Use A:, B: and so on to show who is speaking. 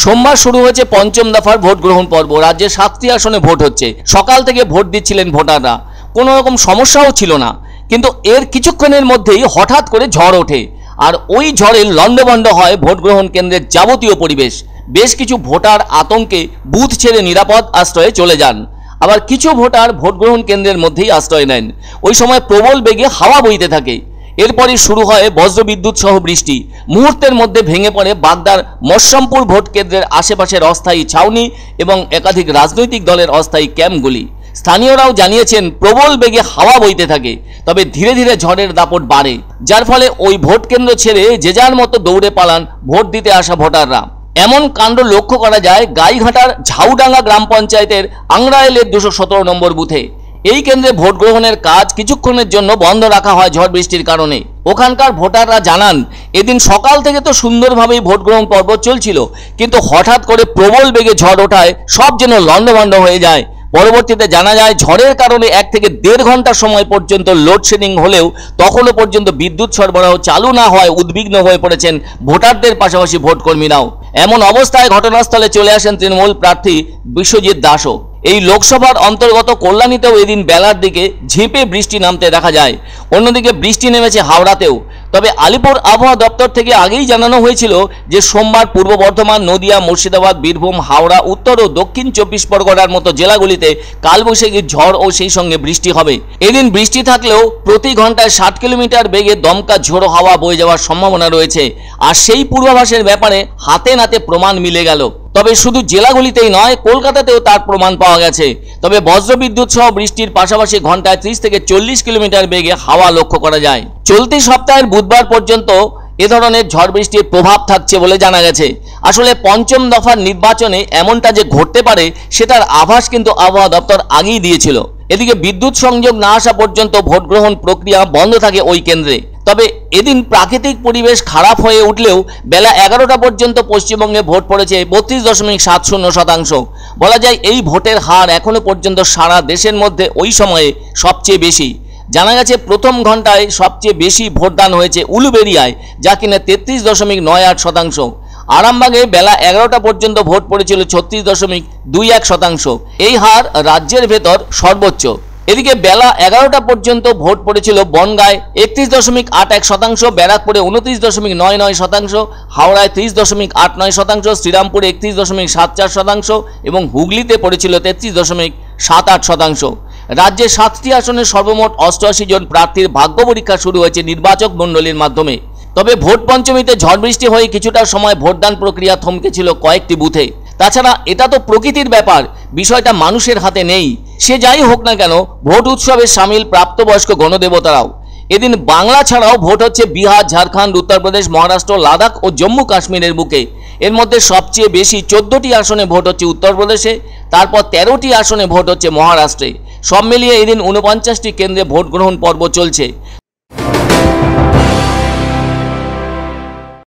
A: সোমবার শুরু হয়েছে পঞ্চম দফার ভোট গ্রহণ পর্ব। রাজ্যে 7টি আসনে ভোট হচ্ছে। সকাল থেকে ভোট দিচ্ছিলেন ভোটাররা। কোনো রকম সমস্যাও ছিল না, কিন্তু এর কিছুক্ষণের মধ্যেই হঠাৎ করে ঝড় ওঠে, আর ওই ঝড়ে লণ্ডভণ্ড হয় ভোট গ্রহণ কেন্দ্রের যাবতীয় পরিবেশ। বেশ কিছু ভোটার আতঙ্কে বুথ ছেড়ে নিরাপদ আশ্রয়ে চলে যান, আবার কিছু ভোটার ভোট গ্রহণ কেন্দ্রের মধ্যেই আশ্রয় নেন। ওই সময় প্রবল বেগে হাওয়া বইতে থাকে। এরপরই শুরু হয় বজ্রবিদ্যুৎ সহ বৃষ্টি। মুহূর্তের মধ্যে ভেঙে পড়ে বাগদার মশামপুর ভোট কেন্দ্রের আশেপাশের অস্থায়ী ছাউনি এবং একাধিক রাজনৈতিক দলের অস্থায়ী ক্যাম্পগুলি। স্থানীয়রাও জানিয়েছেন প্রবল বেগে হাওয়া বইতে থাকে, তবে ধীরে ধীরে ঝড়ের দাপট বাড়ে, যার ফলে ওই ভোট কেন্দ্র ছেড়ে যে যার মতো দৌড়ে পালান ভোট দিতে আসা ভোটাররা। এমন কাণ্ড লক্ষ্য করা যায় গাইঘাটার ঝাউডাঙ্গা গ্রাম পঞ্চায়েতের আংরাইলের 217 নম্বর বুথে। এই কেন্দ্রে ভোট গ্রহণের কাজ কিছুক্ষণের জন্য বন্ধ রাখা হয় ঝড় বৃষ্টির কারণে। ওখানকার ভোটাররা জানান, এদিন সকাল থেকে তো সুন্দরভাবেই ভোট গ্রহণ পর্ব চলছিল, কিন্তু হঠাৎ করে প্রবল বেগে ঝড় ওঠায় সব যেন লণ্ডভণ্ড হয়ে যায়। পরবর্তীতে জানা যায় ঝড়ের কারণে 1 থেকে 1.5 ঘন্টা সময় পর্যন্ত লোডশেডিং হলেও তখনও পর্যন্ত বিদ্যুৎ সরবরাহ চালু না হয় উদ্বিগ্ন হয়ে পড়েছেন ভোটারদের পাশাপাশি ভোটকর্মীরাও। এমন অবস্থায় ঘটনাস্থলে চলে আসেন তৃণমূল প্রার্থী বিশ্বজিৎ দাসও। এই লোকসভার অন্তর্গত কল্যাণীতেও এদিন বেলার দিকে ঝেঁপে বৃষ্টি নামতে দেখা যায়। অন্যদিকে বৃষ্টি নেমেছে হাওড়াতেও। তবে আলিপুর আবহাওয়া দপ্তর থেকে আগেই জানানো হয়েছিল যে সোমবার পূর্ব বর্ধমান, নদিয়া, মুর্শিদাবাদ, বীরভূম, হাওড়া, উত্তর ও দক্ষিণ 24 পরগনার মতো জেলাগুলিতে কালবৈশাখী ঝড় ও সেই সঙ্গে বৃষ্টি হবে। এদিন বৃষ্টি থাকলেও প্রতি ঘন্টায় 60 কিলোমিটার বেগে দমকা ঝোড়ো হাওয়া বয়ে যাওয়ার সম্ভাবনা রয়েছে। আর সেই পূর্বাভাসের ব্যাপারে হাতে নাতে প্রমাণ মিলে গেল। তবে শুধু জেলাগুলিতেই নয়, কলকাতাতেও তার প্রমাণ পাওয়া গেছে। তবে বজ্রবিদ্যুৎ সহ বৃষ্টির পাশাপাশি ঘন্টায় 30 থেকে 40 কিলোমিটার বেগে হাওয়া লক্ষ্য করা যায়। চলতি সপ্তাহের বুধবার পর্যন্ত এ ধরনের ঝড় বৃষ্টির প্রভাব থাকছে বলে জানা গেছে। আসলে পঞ্চম দফার নির্বাচনে এমনটা যে ঘটতে পারে সেটার আভাস কিন্তু আবহাওয়া দপ্তর আগেই দিয়েছিল। এদিকে বিদ্যুৎ সংযোগ না আসা পর্যন্ত ভোট গ্রহণ প্রক্রিয়া বন্ধ থাকে ওই কেন্দ্রে। তবে এদিন প্রাকৃতিক পরিবেশ খারাপ হয়ে উঠলেও বেলা 11টা পর্যন্ত পশ্চিমবঙ্গে ভোট পড়েছে 32.70%। বলা যায় এই ভোটের হার এখনো পর্যন্ত সারা দেশের মধ্যে ওই সময়ে সবচেয়ে বেশি। জানা গেছে প্রথম ঘন্টায় সবচেয়ে বেশি ভোটদান হয়েছে উলুবেড়িয়ায়, যা কিনা 33.98%। আরামবাগে বেলা 11টা পর্যন্ত ভোট পড়েছিল 36.21%। এই হার রাজ্যের ভেতর সর্বোচ্চ। এদিকে বেলা 11টা পর্যন্ত ভোট পড়েছিল বনগাঁয় 31.81%, ব্যারাকপুরে 29.99%, হাওড়ায় 30.89%, শ্রীরামপুরে 31.74% এবং হুগলিতে পড়েছিল 33.78%। রাজ্যে 7টি আসনে সর্বমোট 88 জন প্রার্থীর ভাগ্য পরীক্ষা শুরু হয়েছে নির্বাচক মণ্ডলীর মাধ্যমে। তবে ভোট পঞ্চমীতে ঝড় বৃষ্টি হয়ে কিছুটা সময় ভোটদান প্রক্রিয়া থমকেছিল কয়েকটি বুথে। তাছাড়া এটা তো প্রকৃতির ব্যাপার, বিষয়টা মানুষের হাতে নেই। সে যাই হোক না কেন, ভোট উৎসবে সামিল প্রাপ্তবয়স্ক গণদেবতারাও। এদিন বাংলা ছাড়াও ভোট হচ্ছে বিহার, ঝাড়খণ্ড, উত্তরপ্রদেশ, মহারাষ্ট্র, লাদাখ ও জম্মু কাশ্মীরের বুকে। এর মধ্যে সবচেয়ে বেশি 14টি আসনে ভোট হচ্ছে উত্তরপ্রদেশে, তারপর 13টি আসনে ভোট হচ্ছে মহারাষ্ট্রে। সব মিলিয়ে এদিন 49টি কেন্দ্রে ভোট গ্রহণ পর্ব চলছে।